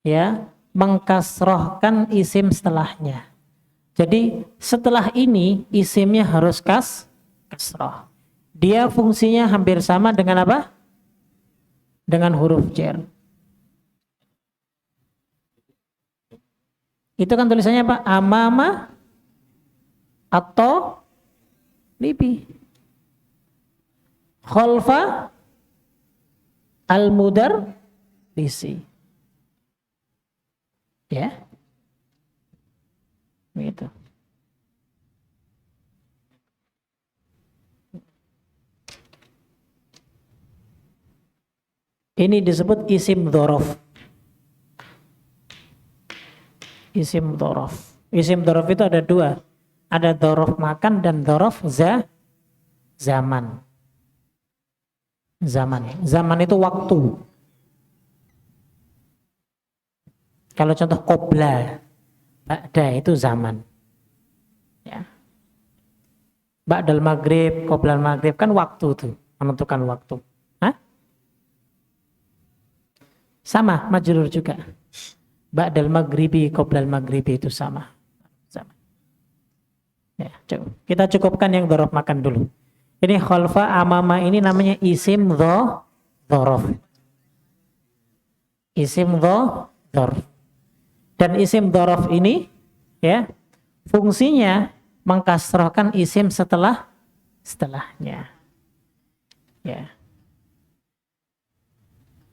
ya mengkasrohkan isim setelahnya. Jadi setelah ini isimnya harus kasroh. Dia fungsinya hampir sama dengan apa? Dengan huruf jar. Itu kan tulisannya apa? Amama atau libi. Khalfa al-mudarrisi. Ya. Begitu. Ini disebut isim dzaraf. Isim dzaraf. Isim dzaraf itu ada dua. Ada dzaraf makan dan dzaraf zaman. Zaman itu waktu. Kalau contoh qobla, ba'da itu zaman. Ya. Ba'dal maghrib, qoblal maghrib kan waktu itu, menentukan waktu. Hah? Sama, majrur juga. Ba'dal maghribi, qoblal maghribi itu sama. Ya, kita cukupkan yang dzaraf makan dulu. Ini khalfa amama ini namanya isim dzaraf. Isim dzaraf. Dan isim dzaraf ini ya fungsinya mengkasrahkan isim setelahnya. Ya.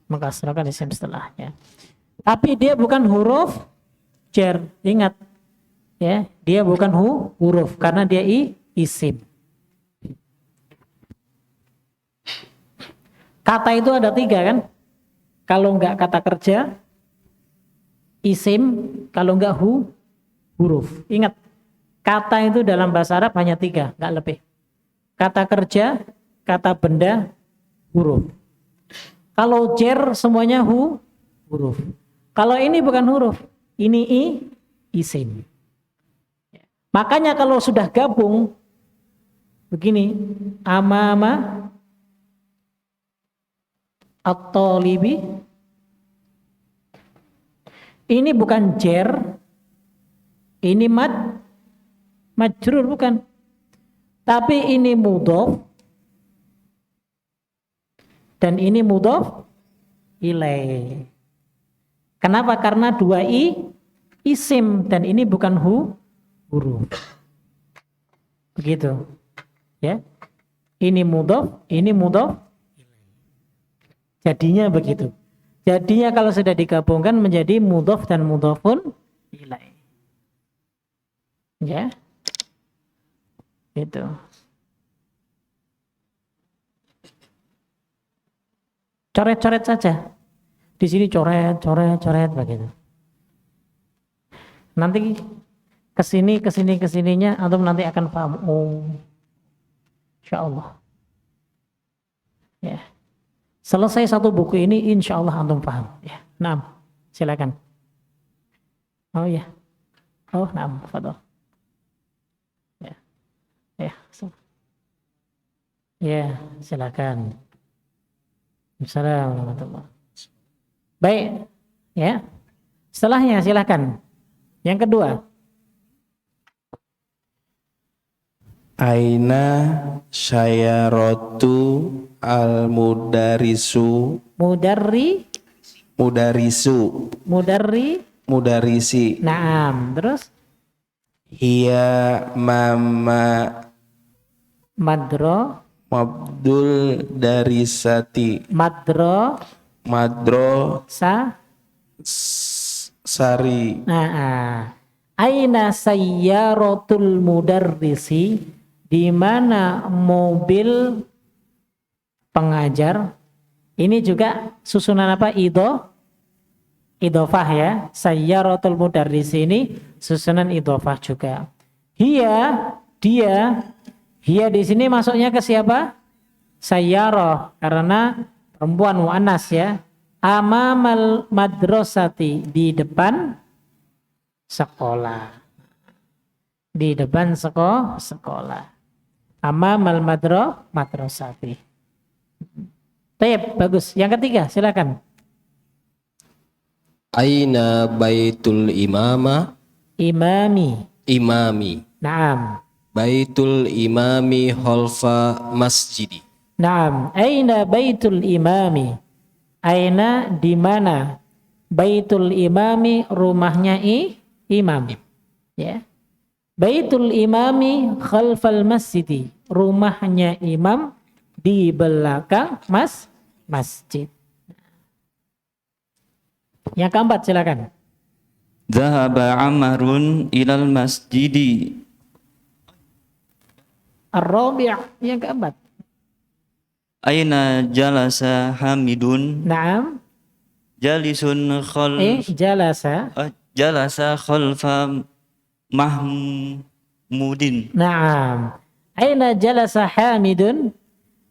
Mengkasrahkan isim setelahnya. Tapi dia bukan huruf jar. Ingat. Ya, dia bukan huruf karena dia isim. Kata itu ada 3 kan? Kalau enggak kata kerja, isim, kalau enggak huruf. Ingat, kata itu dalam bahasa Arab hanya 3, enggak lebih. Kata kerja, kata benda, huruf. Kalau jar semuanya huruf. Kalau ini bukan huruf, ini isim. Makanya kalau sudah gabung begini, amama at-talibi, ini bukan jar, ini majrur bukan, tapi ini mudhof dan ini mudhof ilaih. Kenapa? Karena 2 isim dan ini bukan huruf. Begitu. Ya. Ini mudhof, ini mudhof. Jadinya begitu. Jadinya kalau sudah digabungkan menjadi mudhof dan mudhofun ilaih. Ya. Itu. Coret-coret saja. Di sini coret begitu. Nanti kesininya antum nanti akan paham. Oh, insyaallah. Ya. Selesai satu buku ini insyaallah antum paham. Ya. Naam, silakan. Oh ya. Oh, naam, fadhil. Ya. Ya. Ya, silakan. Assalamualaikum warahmatullahi wabarakatuh. Baik, ya. Setelahnya silakan. Yang kedua. Aina syayaratu al-mudarisu. Mudarisi. Naam, terus? Hiya mama Mabdul darisati. Madro sari. Aina sayyaratul mudarrisi, di mana mobil pengajar. Ini juga susunan apa? Idhofah ya. Sayyaratul mudarrisi ini susunan idhofah juga. Dia di sini masuknya ke siapa? Sayyarah, karena perempuan muannas ya. Amamal madrasati, di depan sekolah. Di depan sekolah. Amamal madrasati. Baik, bagus. Yang ketiga, silakan. Aina baitul imami. Naam. Baitul imami khalfa masjidi. Naam, aina baitul imami. Aina di mana? Baitul imami, rumahnya imam. Ya. Baitul imami khalfal masjidi. Rumahnya imam di belakang masjid. Yang keempat silakan. Dhahaba Amarun ilal masjidi. Ar-rabi', yang keempat. Aina jalasa Hamidun? Naam. Jalisun jalasa khalfa Mahmudin. Naam. Aina jalasa Hamidun?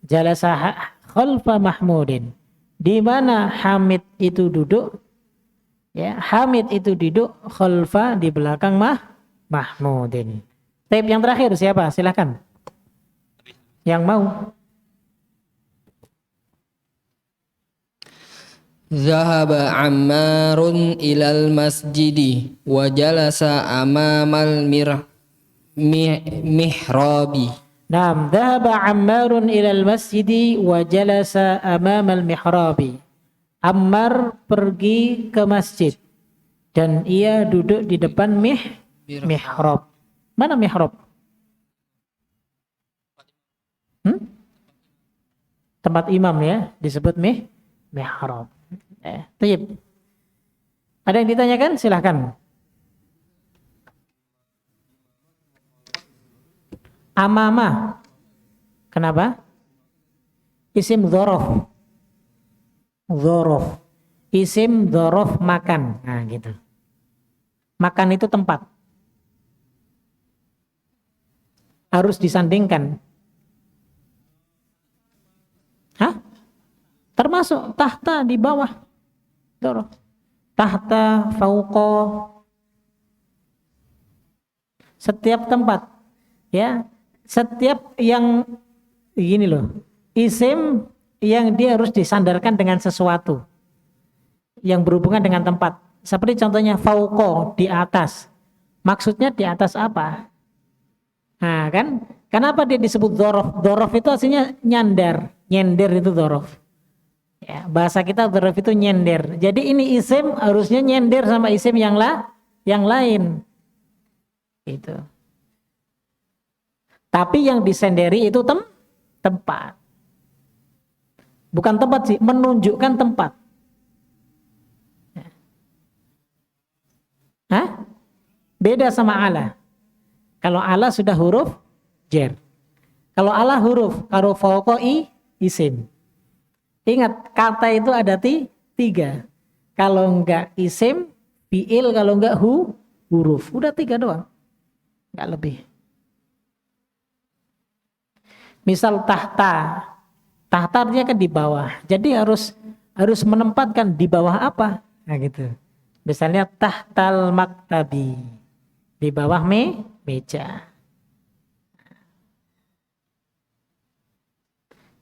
Jalasa khalfa Mahmudin. Di mana Hamid itu duduk? Ya, Hamid itu duduk khalfa di belakang Mahmudin. Tape yang terakhir siapa? Silakan. Yang mau. Zahaba Ammarun ilal masjidi wa jalasa amamal mihrabi. Naam, dhahaba Ammarun ilal masjidi wa jalasa amamal mihrabi. Ammar pergi ke masjid dan ia duduk di depan mihrab. Mana mihrab? Tempat imam ya, disebut mihrab. Tayyib. Ada yang ditanyakan? Silahkan. Amama. Kenapa? Isim dzaraf. Dzaraf. Isim dzaraf makan. Nah, gitu. Makan itu tempat. Harus disandingkan. Hah? Termasuk tahta di bawah. Dzaraf. Tahta, fauqa. Setiap tempat. Ya. Setiap yang gini loh, isim yang dia harus disandarkan dengan sesuatu yang berhubungan dengan tempat. Seperti contohnya fauqa, di atas. Maksudnya di atas apa? Nah kan, kenapa dia disebut dzaraf? Dzaraf itu aslinya nyandar, nyender itu dzaraf. Ya, bahasa kita dzaraf itu nyender. Jadi ini isim harusnya nyender sama isim yang lain. Gitu. Tapi yang disenderi itu tempat. Bukan tempat sih, menunjukkan tempat. Hah? Beda sama ala. Kalau ala sudah huruf jar. Kalau ala huruf, kalau fauqa isim. Ingat, kata itu ada tiga. Kalau enggak isim, fi'il, kalau enggak huruf. Udah 3 doang. Enggak lebih. Misal tahta. Tahta artinya kan di bawah. Jadi harus menempatkan di bawah apa? Nah gitu. Misalnya tahtal maktabi. Di bawah meja.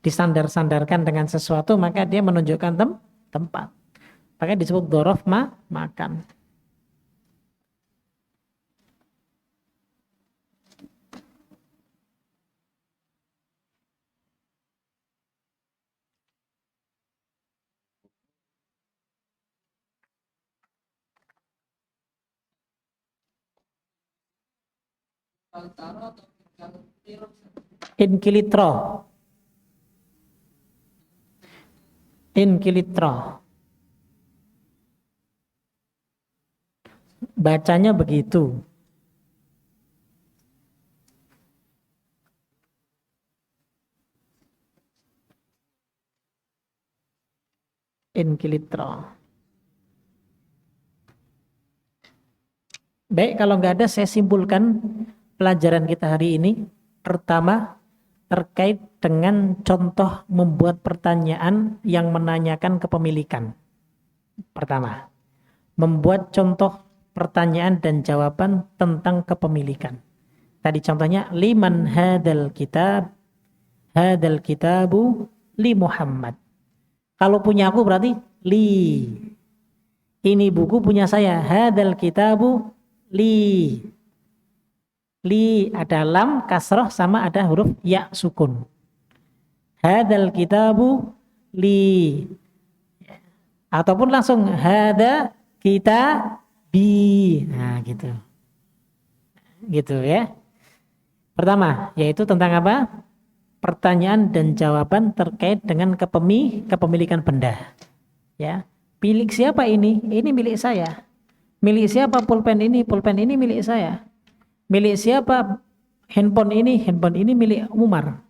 Disandar-sandarkan dengan sesuatu maka dia menunjukkan tempat. Maka disebut dzaraf makan. Inkilitro. Bacanya begitu. Inkilitro. Baik, kalau nggak ada saya simpulkan pelajaran kita hari ini. Pertama, terkait dengan contoh membuat pertanyaan yang menanyakan kepemilikan. Pertama, membuat contoh pertanyaan dan jawaban tentang kepemilikan. Tadi contohnya, liman hadal kitabu li Muhammad. Kalau punya aku berarti li. Ini buku punya saya, hadal kitabu li. Li ada lam kasroh sama ada huruf ya sukun. Hadal kitabu li. Ataupun langsung hada kita bi. Nah gitu. Gitu ya. Pertama yaitu tentang apa? Pertanyaan dan jawaban terkait dengan kepemilikan benda. Ya. Milik siapa ini? Ini milik saya. Milik siapa pulpen ini? Pulpen ini milik saya. Milik siapa handphone ini? Handphone ini milik Umar.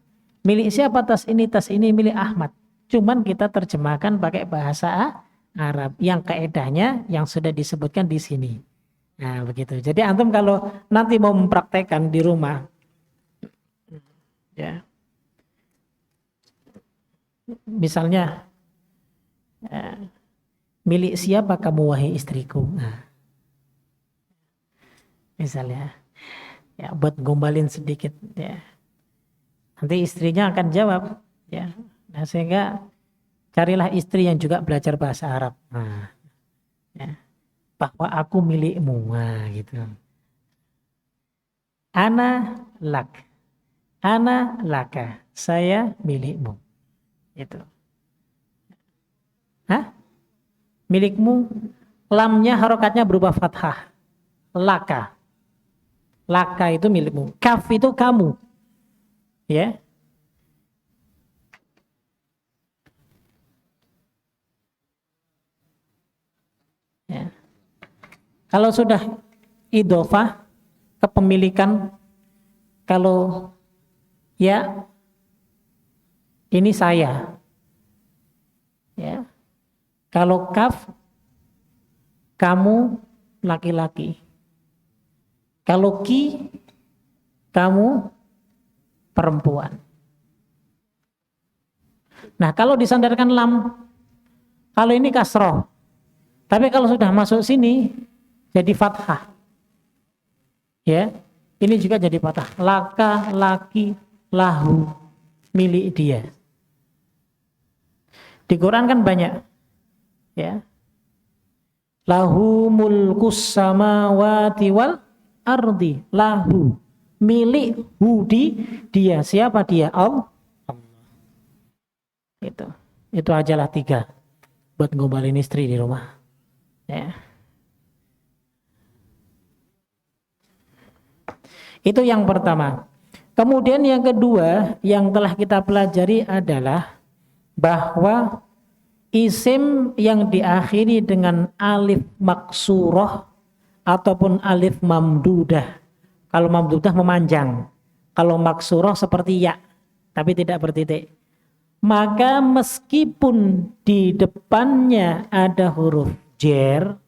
Milik siapa tas ini? Tas ini milik Ahmad. Cuman kita terjemahkan pakai bahasa Arab yang kaedahnya yang sudah disebutkan di sini. Nah, begitu. Jadi antum kalau nanti mau mempraktekkan di rumah, ya, misalnya, milik siapa kamu wahai istriku? Nah, misalnya, ya, buat gombalin sedikit, ya. Nanti istrinya akan jawab, ya. Nah, sehingga carilah istri yang juga belajar bahasa Arab. Nah, ya. Bahwa aku milikmu, nah, gitu. Ana lak, ana laka, saya milikmu, itu. Hah? Milikmu, lamnya harokatnya berubah fathah, laka, laka itu milikmu, kaf itu kamu, ya. Ya. Kalau sudah idhofah kepemilikan, kalau ya ini saya, ya. Kalau kaf kamu laki-laki, kalau ki kamu perempuan. Nah, kalau disandarkan lam, kalau ini kasroh, tapi kalau sudah masuk sini jadi fathah, ya, ini juga jadi fathah. Laka, laki, lahu, milik dia. Di Quran kan banyak, ya. Lahu mulkus samawati wal ardi, lahu, milik hu, dia. Siapa dia? Allah. Itu ajalah 3 buat ngombalin istri di rumah, ya. Itu yang pertama. Kemudian yang kedua yang telah kita pelajari adalah bahwa isim yang diakhiri dengan alif maksurah ataupun alif mamdudah. Kalau mamdudah memanjang, kalau maksurah seperti ya tapi tidak bertitik. Maka meskipun di depannya ada huruf jer,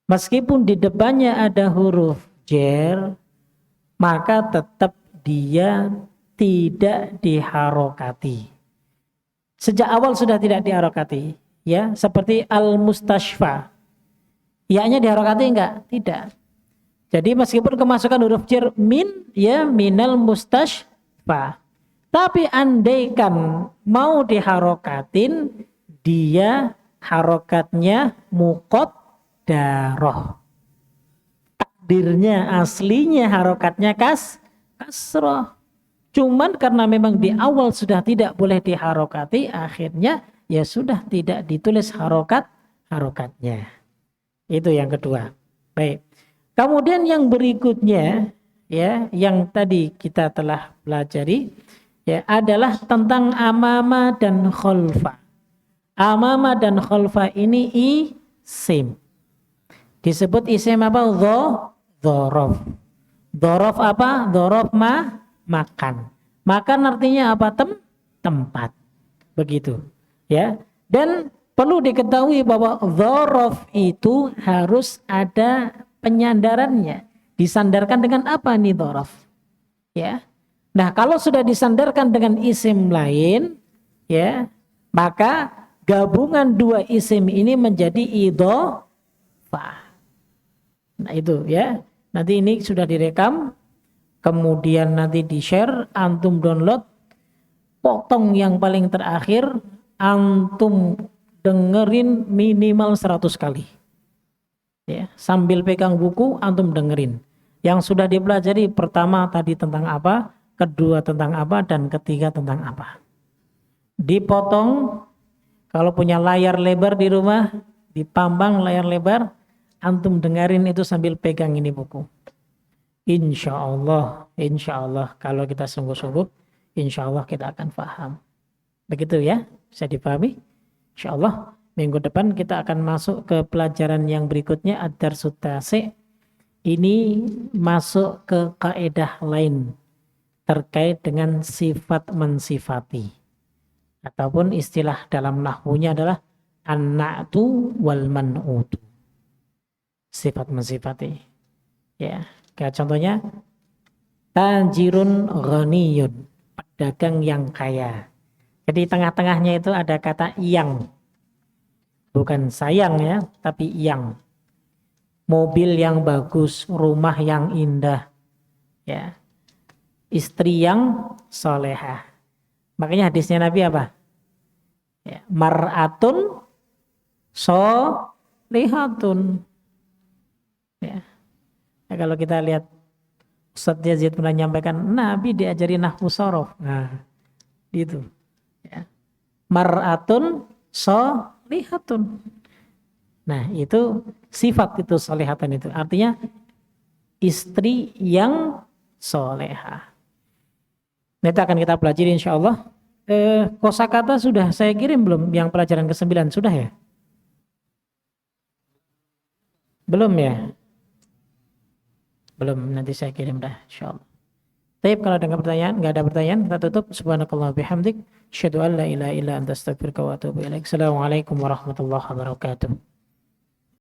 meskipun di depannya ada huruf jer, maka tetap dia tidak diharokati. Sejak awal sudah tidak diharokati, ya, seperti al-mustashfa. Ya-nya diharokati enggak? Tidak. Jadi meskipun kemasukan huruf jer min, ya, minal mustashfa. Tapi andaikan mau diharokatin, dia harokatnya muqaddarah. Takdirnya aslinya harokatnya kasroh. Cuman karena memang di awal sudah tidak boleh diharokati, akhirnya ya sudah tidak ditulis harokatnya. Itu yang kedua. Baik. Kemudian yang berikutnya, ya, yang tadi kita telah pelajari, ya, adalah tentang amama dan khalfa. Amama dan khalfa ini isim. Disebut isim apa? Dhorof. Dhorof apa? Dhorof makan. Makan artinya apa? Tempat. Begitu, ya. Dan perlu diketahui bahwa dhorof itu harus ada penyandarannya. Disandarkan dengan apa nih dhorof? Ya. Nah, kalau sudah disandarkan dengan isim lain, ya, maka gabungan 2 isim ini menjadi idhofah. Nah, itu, ya. Nanti ini sudah direkam, kemudian nanti di-share, antum download, potong yang paling terakhir, antum dengerin minimal 100 kali. Ya, sambil pegang buku, antum dengerin. Yang sudah dipelajari pertama tadi tentang apa, kedua tentang apa, dan ketiga tentang apa. Dipotong, kalau punya layar lebar di rumah, dipambang layar lebar, antum dengerin itu sambil pegang ini buku. Insya Allah kalau kita sungguh-sungguh, insya Allah kita akan paham. Begitu ya, bisa dipahami? Insya Allah minggu depan kita akan masuk ke pelajaran yang berikutnya, ad-darsut tasi'. Ini masuk ke kaidah lain, terkait dengan sifat mensifati. Ataupun istilah dalam nahwunya adalah an-na'tu wal man'utu. Sifat mensifati. Ya, kayak contohnya tajirun ghaniyun, pedagang yang kaya. Jadi tengah-tengahnya itu ada kata yang. Bukan sayang ya, tapi yang. Mobil yang bagus, rumah yang indah. Ya. Istri yang solehah. Makanya hadisnya Nabi apa? Ya, mar'atun solihatun. Ya. Nah, kalau kita lihat Ustaz Yazid pernah menyampaikan Nabi diajari nahwu sorof. Nah, gitu. Ya. Mar'atun solihatun. Nah, itu sifat itu solihatan itu. Artinya istri yang solehah. Nah, itu akan kita pelajari insyaallah. Kosakata sudah saya kirim belum? Yang pelajaran ke-9 sudah ya? Belum ya? Belum, nanti saya kirim dah insyaallah. Tapi kalau ada pertanyaan, enggak ada pertanyaan, kita tutup. Subhanakallah bihamdik, asyhadu an la ilaha illa anta astaghfiruka wa atubu ilaik. Assalamualaikum warahmatullahi wabarakatuh.